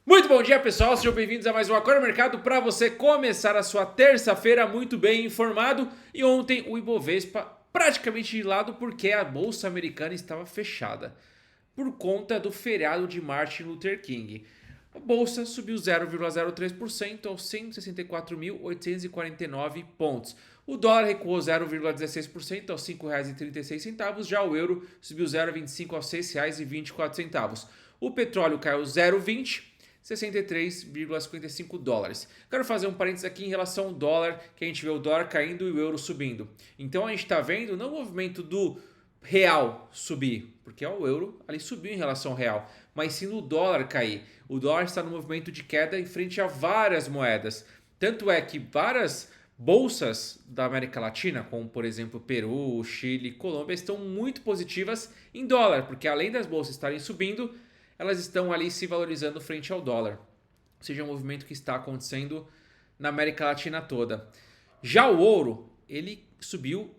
Muito bom dia, pessoal. Sejam bem-vindos a mais um Acorda Mercado para você começar a sua terça-feira muito bem informado. E ontem o Ibovespa praticamente de lado porque a bolsa americana estava fechada por conta do feriado de Martin Luther King. A bolsa subiu 0,03% aos 164.849 pontos. O dólar recuou 0,16% aos R$ 5,36. Já o euro subiu 0,25% aos R$ 6,24. O petróleo caiu 0,20%. 63,55 dólares. Quero fazer um parênteses aqui em relação ao dólar, que a gente vê o dólar caindo e o euro subindo. Então a gente está vendo não o movimento do real subir, porque o euro ali subiu em relação ao real, mas sim o dólar cair. O dólar está no movimento de queda em frente a várias moedas. Tanto é que várias bolsas da América Latina, como por exemplo Peru, Chile, Colômbia, estão muito positivas em dólar, porque além das bolsas estarem subindo, elas estão ali se valorizando frente ao dólar. Ou seja, um movimento que está acontecendo na América Latina toda. Já o ouro, ele subiu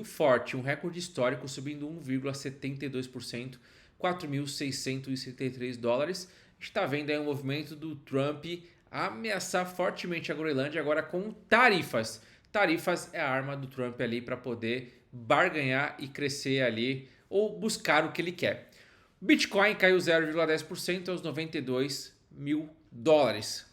forte, um recorde histórico, subindo 1,72%, 4.663 dólares. Está vendo aí um movimento do Trump ameaçar fortemente a Groenlândia agora com tarifas. Tarifas é a arma do Trump ali para poder barganhar e crescer ali ou buscar o que ele quer. Bitcoin caiu 0,10% aos 92 mil dólares.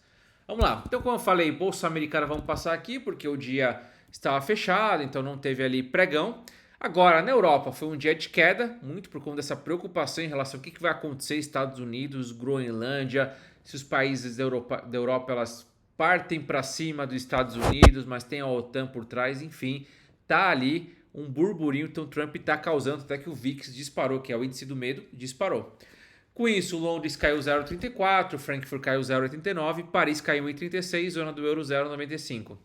Vamos lá. Então, como eu falei, bolsa americana vamos passar aqui porque o dia estava fechado, então não teve ali pregão. Agora, na Europa foi um dia de queda, muito por conta dessa preocupação em relação ao que vai acontecer Estados Unidos, Groenlândia, se os países da Europa elas partem para cima dos Estados Unidos, mas tem a OTAN por trás, enfim, tá ali um burburinho, então Trump está causando até que o VIX disparou, que é o índice do medo, disparou. Com isso, Londres caiu 0,34, Frankfurt caiu 0,89, Paris caiu 1,36, zona do euro 0,95.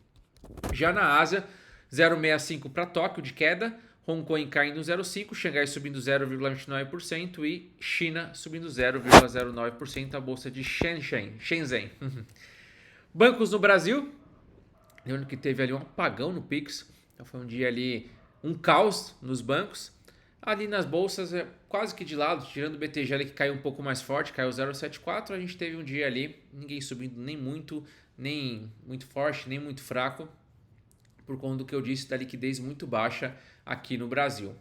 Já na Ásia, 0,65 para Tóquio de queda, Hong Kong caindo 0,5, Xangai subindo 0,29% e China subindo 0,09%, a bolsa de Shenzhen. Bancos no Brasil, onde que teve ali um apagão no Pix, então foi um dia ali um caos nos bancos. Ali nas bolsas, quase que de lado, tirando o BTG ali que caiu um pouco mais forte, caiu 0,74. A gente teve um dia ali, ninguém subindo nem muito forte, nem muito fraco, por conta do que eu disse, da liquidez muito baixa aqui no Brasil.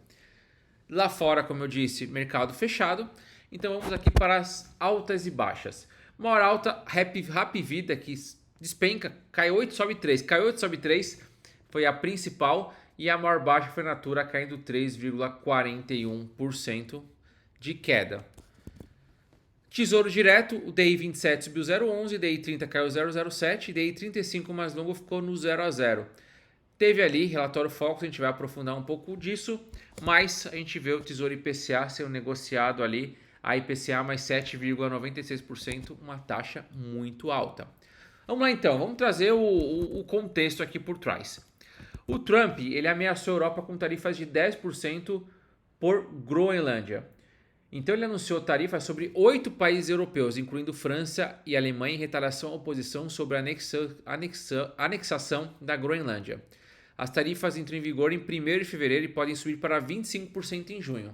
Lá fora, como eu disse, mercado fechado. Então vamos aqui para as altas e baixas. Maior alta, Happy Vida, que despenca, cai 8, sobe 3. Cai 8, sobe 3, foi a principal. E a maior baixa foi Natura, caindo 3,41% de queda. Tesouro Direto, o DI 27 subiu 0,11, DI 30 caiu 0,07, DI 35 mais longo ficou no 0 a 0. Teve ali relatório Focus, a gente vai aprofundar um pouco disso, mas a gente vê o Tesouro IPCA sendo negociado ali, a IPCA mais 7,96%, uma taxa muito alta. Vamos lá então, vamos trazer o contexto aqui por trás. O Trump ele ameaçou a Europa com tarifas de 10% por Groenlândia. Então ele anunciou tarifas sobre 8 países europeus, incluindo França e Alemanha, em retaliação à oposição sobre a anexação da Groenlândia. As tarifas entram em vigor em 1º de fevereiro e podem subir para 25% em junho.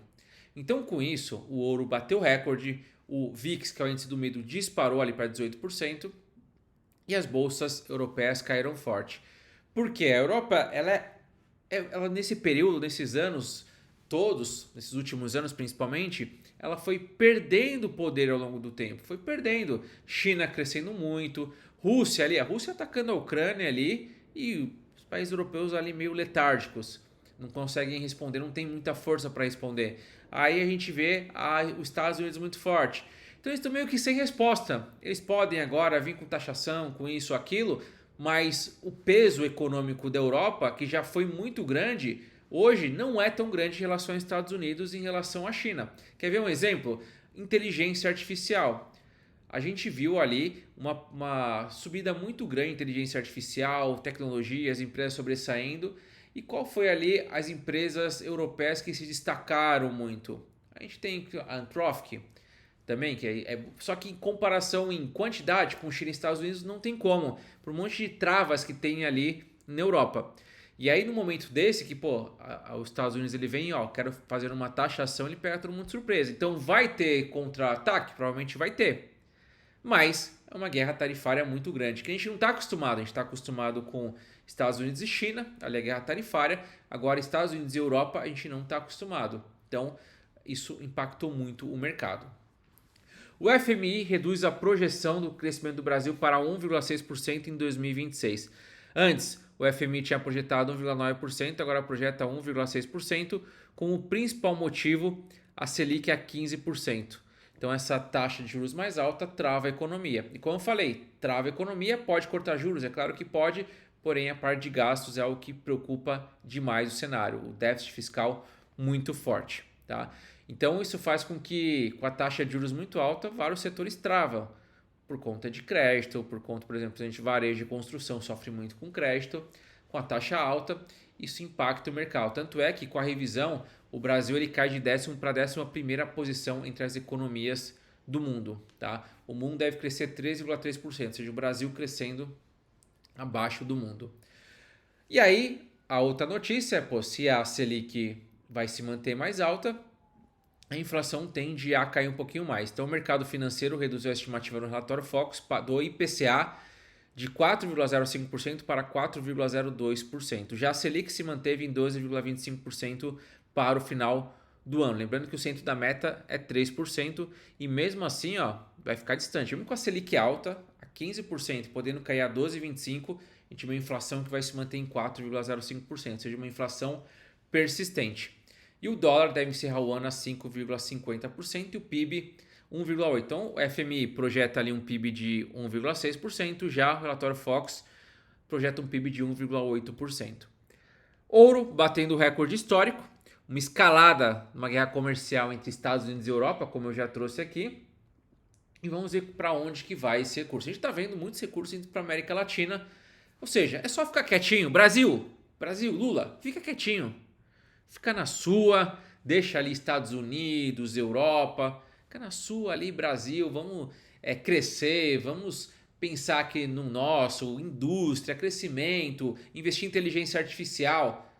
Então com isso, o ouro bateu recorde, o VIX, que é o índice do medo, disparou ali para 18% e as bolsas europeias caíram forte. Porque a Europa, ela nesse período, nesses anos todos, nesses últimos anos principalmente, ela foi perdendo poder ao longo do tempo. Foi perdendo. China crescendo muito, Rússia ali, a Rússia atacando a Ucrânia ali e os países europeus ali meio letárgicos. Não conseguem responder, não tem muita força para responder. Aí a gente vê os Estados Unidos muito forte. Então eles estão meio que sem resposta. Eles podem agora vir com taxação, com isso, aquilo, mas o peso econômico da Europa, que já foi muito grande, hoje não é tão grande em relação aos Estados Unidos em relação à China. Quer ver um exemplo? Inteligência artificial. A gente viu ali uma subida muito grande em inteligência artificial, tecnologia, as empresas sobressaindo. E qual foi ali as empresas europeias que se destacaram muito? A gente tem a Anthropic, também, só que em comparação em quantidade com China e Estados Unidos não tem como, por um monte de travas que tem ali na Europa. E aí no momento desse que, os Estados Unidos ele vem, quero fazer uma taxação, ele pega todo mundo de surpresa. Então vai ter contra-ataque? Provavelmente vai ter. Mas é uma guerra tarifária muito grande, que a gente não está acostumado. A gente está acostumado com Estados Unidos e China, ali a guerra tarifária. Agora, Estados Unidos e Europa, a gente não está acostumado. Então, isso impactou muito o mercado. O FMI reduz a projeção do crescimento do Brasil para 1,6% em 2026. Antes, o FMI tinha projetado 1,9%, agora projeta 1,6%, com o principal motivo a Selic a 15%. Então essa taxa de juros mais alta trava a economia. E como eu falei, trava a economia, pode cortar juros, é claro que pode, porém a parte de gastos é o que preocupa demais o cenário, o déficit fiscal muito forte. Tá? Então isso faz com que, com a taxa de juros muito alta, vários setores travam por conta de crédito, por conta, por exemplo, a gente varejo e construção sofre muito com crédito, com a taxa alta, isso impacta o mercado. Tanto é que com a revisão, o Brasil ele cai de 10º para 11ª posição entre as economias do mundo. Tá? O mundo deve crescer 3,3%, ou seja, o Brasil crescendo abaixo do mundo. E aí, a outra notícia é, se a Selic vai se manter mais alta, a inflação tende a cair um pouquinho mais. Então, o mercado financeiro reduziu a estimativa no relatório Focus do IPCA de 4,05% para 4,02%. Já a Selic se manteve em 12,25% para o final do ano. Lembrando que o centro da meta é 3% e mesmo assim vai ficar distante. Mesmo com a Selic alta, a 15%, podendo cair a 12,25%, a gente tem uma inflação que vai se manter em 4,05%, ou seja, uma inflação persistente. E o dólar deve encerrar o ano a 5,50% e o PIB 1,8%. Então, o FMI projeta ali um PIB de 1,6%, já o relatório Fox projeta um PIB de 1,8%. Ouro batendo o recorde histórico, uma escalada numa guerra comercial entre Estados Unidos e Europa, como eu já trouxe aqui. E vamos ver para onde que vai esse recurso. A gente está vendo muitos recursos indo para a América Latina, ou seja, é só ficar quietinho. Brasil, Lula, fica quietinho. Fica na sua, deixa ali Estados Unidos, Europa, fica na sua ali, Brasil, vamos crescer, vamos pensar aqui no nosso, indústria, crescimento, investir em inteligência artificial.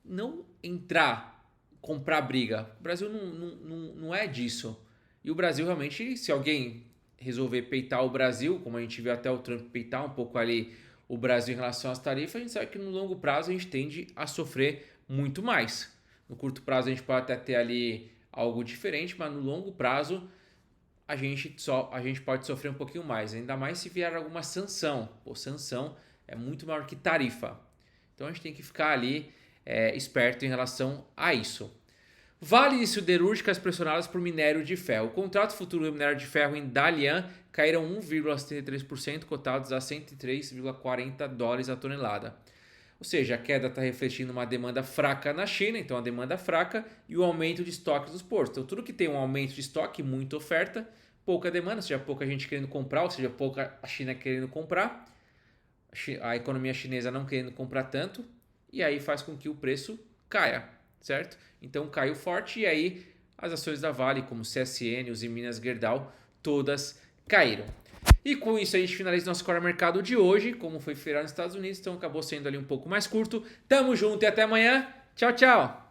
Não entrar, comprar briga. O Brasil não é disso. E o Brasil realmente, se alguém resolver peitar o Brasil, como a gente viu até o Trump peitar um pouco ali o Brasil em relação às tarifas, a gente sabe que no longo prazo a gente tende a sofrer muito mais. No curto prazo a gente pode até ter ali algo diferente, mas no longo prazo a gente pode sofrer um pouquinho mais, ainda mais se vier alguma sanção. Sanção é muito maior que tarifa. Então a gente tem que ficar ali esperto em relação a isso. Vales siderúrgicas pressionadas por minério de ferro. O contrato futuro do minério de ferro em Dalian caíram 1,73%, cotados a $103,40 a tonelada. Ou seja, a queda está refletindo uma demanda fraca na China, então a demanda fraca e o aumento de estoques dos portos. Então tudo que tem um aumento de estoque, muita oferta, pouca demanda, ou seja, pouca gente querendo comprar, ou seja, pouca a China querendo comprar, a economia chinesa não querendo comprar tanto, e aí faz com que o preço caia, certo? Então caiu forte e aí as ações da Vale, como CSN, os Minas Gerdau, todas caíram. E com isso a gente finaliza nosso Core Mercado de hoje, como foi feriado nos Estados Unidos, então acabou sendo ali um pouco mais curto. Tamo junto e até amanhã. Tchau, tchau!